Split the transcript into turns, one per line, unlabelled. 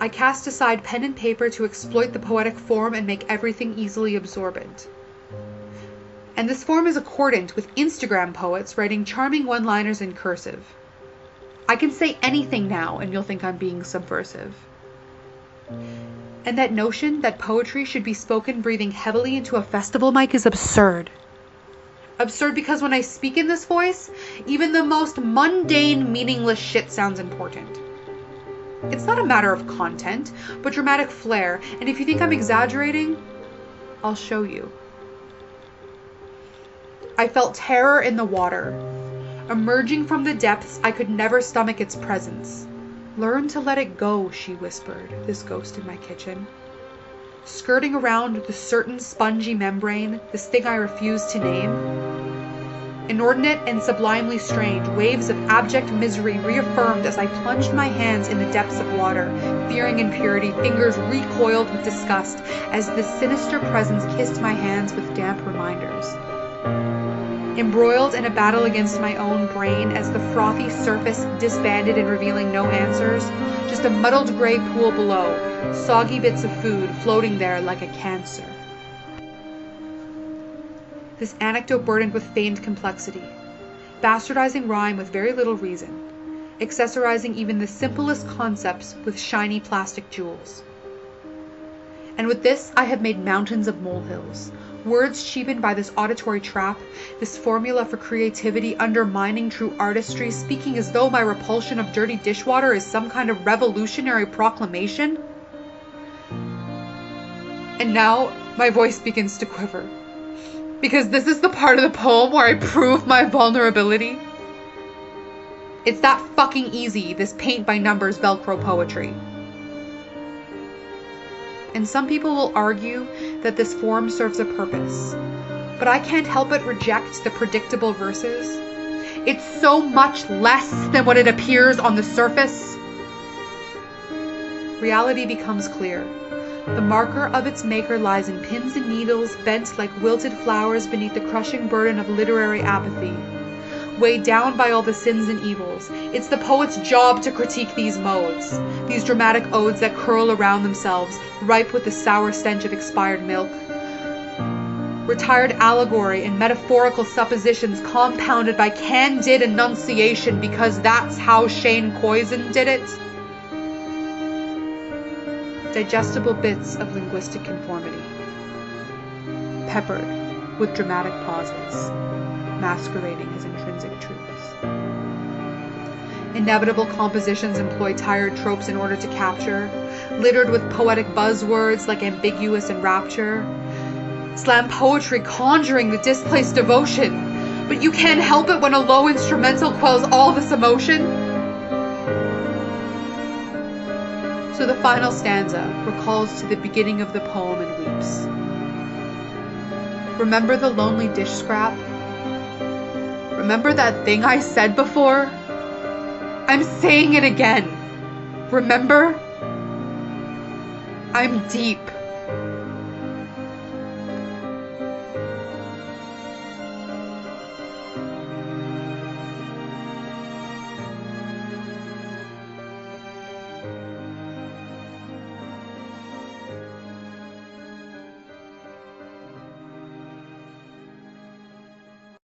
I cast aside pen and paper to exploit the poetic form and make everything easily absorbent. And this form is accordant with Instagram poets writing charming one-liners in cursive. I can say anything now and you'll think I'm being subversive. And that notion that poetry should be spoken breathing heavily into a festival mic is absurd. Absurd because when I speak in this voice, even the most mundane, meaningless shit sounds important. It's not a matter of content, but dramatic flair, and if you think I'm exaggerating, I'll show you. I felt terror in the water. Emerging from the depths, I could never stomach its presence. Learn to let it go, she whispered, this ghost in my kitchen. Skirting around the certain spongy membrane, this thing I refused to name. Inordinate and sublimely strange, waves of abject misery reaffirmed as I plunged my hands in the depths of water, fearing impurity, fingers recoiled with disgust as this sinister presence kissed my hands with damp reminders. Embroiled in a battle against my own brain as the frothy surface disbanded in revealing no answers, just a muddled gray pool below, soggy bits of food floating there like a cancer. This anecdote burdened with feigned complexity, bastardizing rhyme with very little reason, accessorizing even the simplest concepts with shiny plastic jewels. And with this I have made mountains of molehills, words cheapened by this auditory trap, this formula for creativity undermining true artistry, speaking as though my repulsion of dirty dishwater is some kind of revolutionary proclamation. And now my voice begins to quiver, because this is the part of the poem where I prove my vulnerability. It's that fucking easy, this paint by numbers Velcro poetry. And some people will argue that this form serves a purpose, but I can't help but reject the predictable verses. It's so much less than what it appears on the surface. Reality becomes clear. The marker of its maker lies in pins and needles bent like wilted flowers beneath the crushing burden of literary apathy. Weighed down by all the sins and evils, it's the poet's job to critique these modes, these dramatic odes that curl around themselves, ripe with the sour stench of expired milk. Retired allegory and metaphorical suppositions compounded by candid enunciation because that's how Shane Coyson did it. Digestible bits of linguistic conformity, peppered with dramatic pauses, masquerading as intrinsic truths. Inevitable compositions employ tired tropes in order to capture, littered with poetic buzzwords like ambiguous and rapture. Slam poetry conjuring the displaced devotion, but you can't help it when a low instrumental quells all this emotion. So the final stanza recalls to the beginning of the poem and weeps. Remember the lonely dish scrap? Remember that thing I said before? I'm saying it again. Remember? I'm deep.